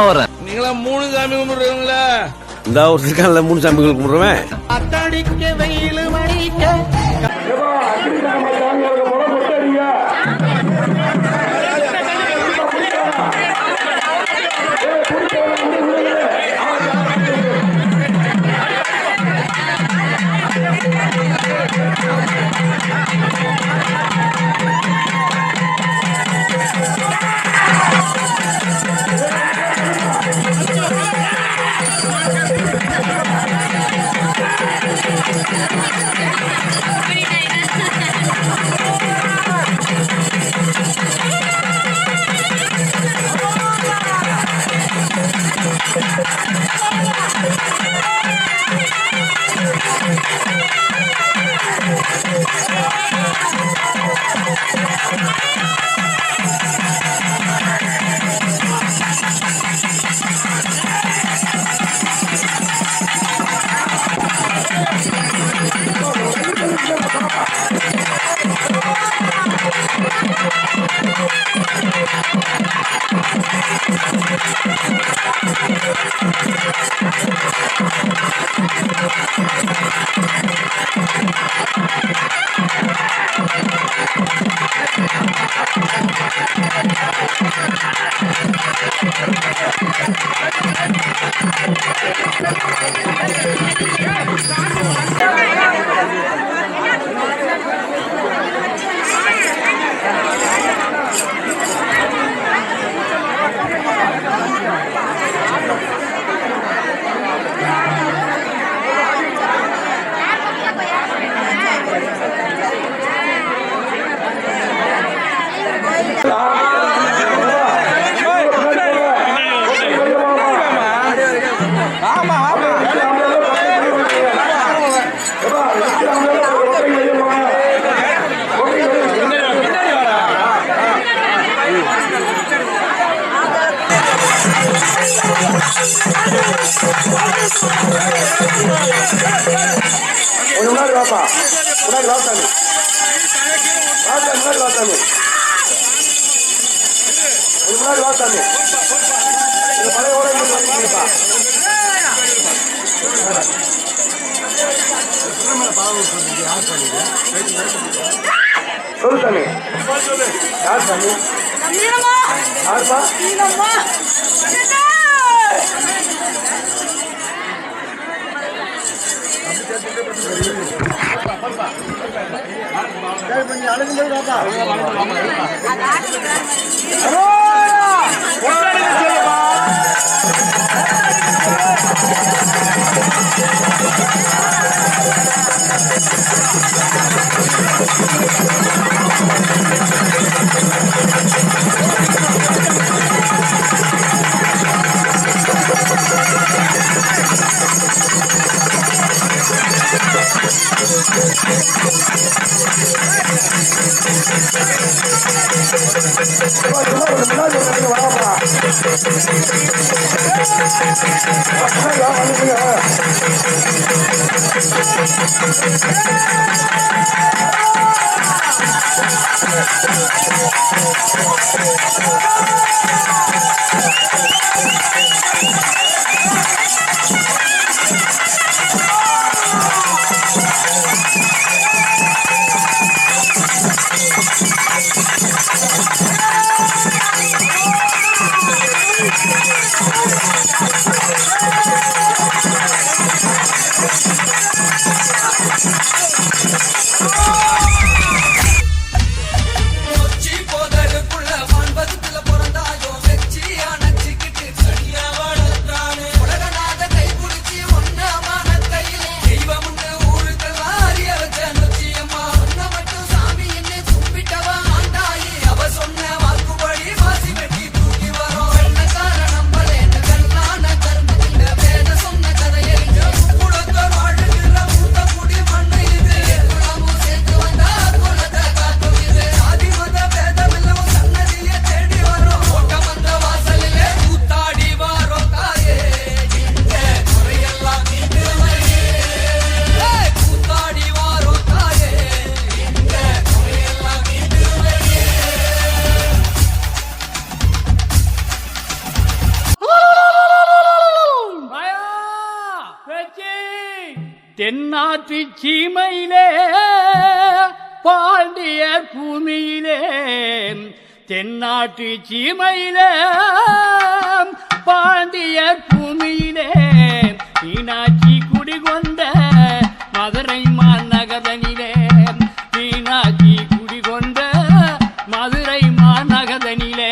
நீங்களா 3 சாமி கும்பிடுறீங்களா? இந்த ஒரு சிக்கல்ல 3 சாமிகள் கும்பிடுறவன் அத்தடிக்க வெயில் மணிக்க சொல்லுசாமி யார் சாமி? யாருப்பா? சொன்ன வாக்குப்படி மாசி வெட்டி தூக்கி வரோம் வெள்ளக்கார நம்பல என்ன கல்லான கர தென்னாட்டு சீமையிலே பாண்டியர் பூமியிலே தென்னாட்டு சீமையிலே பாண்டியர் பூமியிலே மீனாட்சி குடிகொண்ட மதுரை மாநகரனிலே மீனாட்சி குடிகொண்ட மதுரை மாநகரனிலே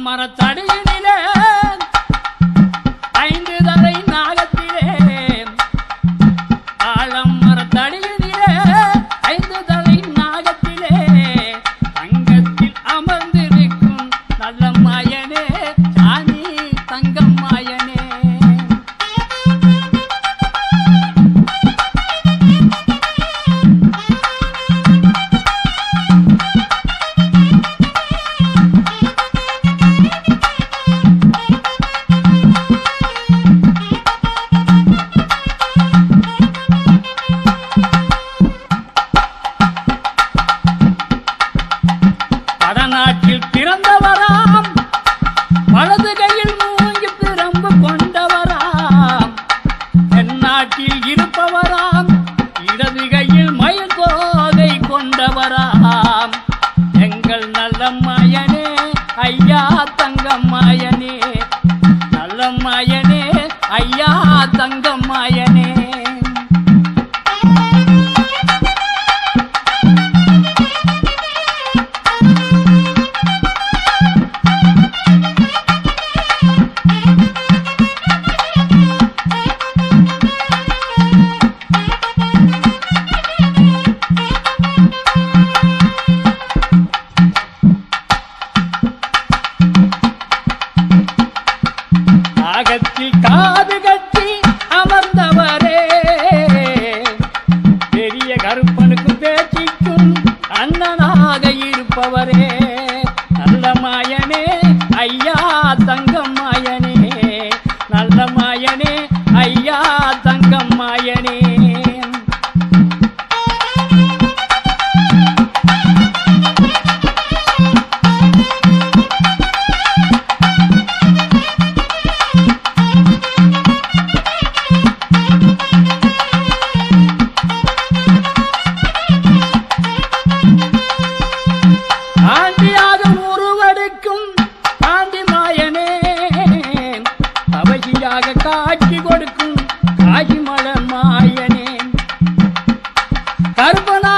மரத்தடியினிலே ஐந்து தலை நாகத்திலே ஆழம் மரத்தடியினிலே ஐந்து தலை நாகத்திலே தங்கத்தில் அமர்ந்திருக்கும் நல்ல மாயனே சாமி தங்கம் மாயனே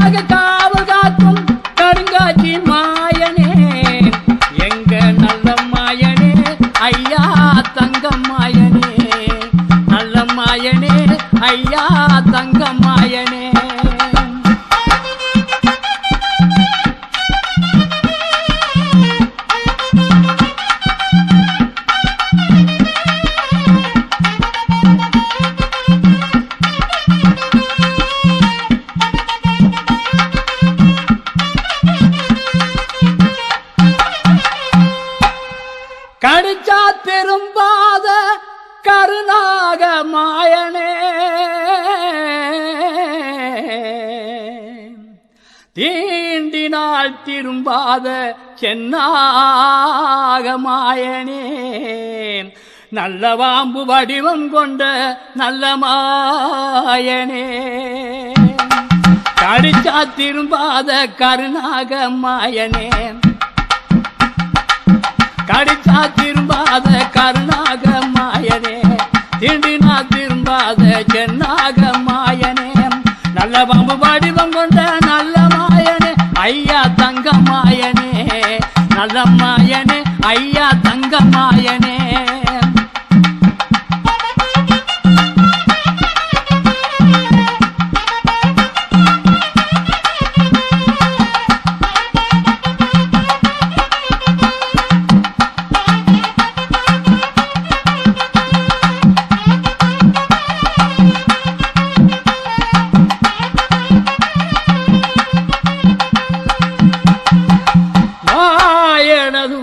கருணையாக காவல் காக்கும் கருங்காட்சி மாயனே எங்க நல்ல மாயனே ஐயா தங்கம் மாயனே நல்ல மாயனே ஐயா தங்கம் மாயனே கடிச்சா திரும்பாத கருணாக மாயனே தீண்டினால் திரும்பாத சென்னாக மாயனே நல்ல வாம்பு வடிவம் கொண்ட நல்ல மாயனே கடிச்சா திரும்பாத கருணாக மாயனே கடிச்சா திரும்பாத கருணாக மாயனே திண்டினா திரும்பாத சென்னாக மாயனே நல்ல பாம்பு வடிவம் கொண்ட நல்ல மாயனே ஐயா தங்க மாயனே நல்ல மாயனே ஐயா தங்க மாயனே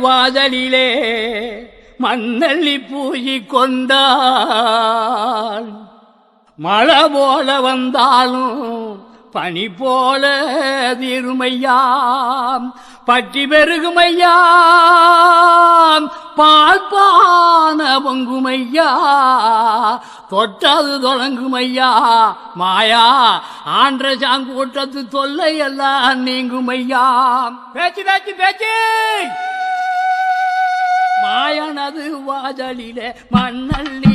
வாதலிலே மண்ணள்ளி பூஜி கொண்டால் மழை போல வந்தாலும் பனி போல திருமையாம் பற்றி பெருகுமையாம் பால் பான பொங்குமையா தொட்டது தொடங்குமையா மாயா ஆன்ற சாங்கூட்டத்து தொல்லை எல்லாம் நீங்குமையா பேச்சு பேச்சு பேச்சு மாயனது வாதலிலே மண்ணள்ளி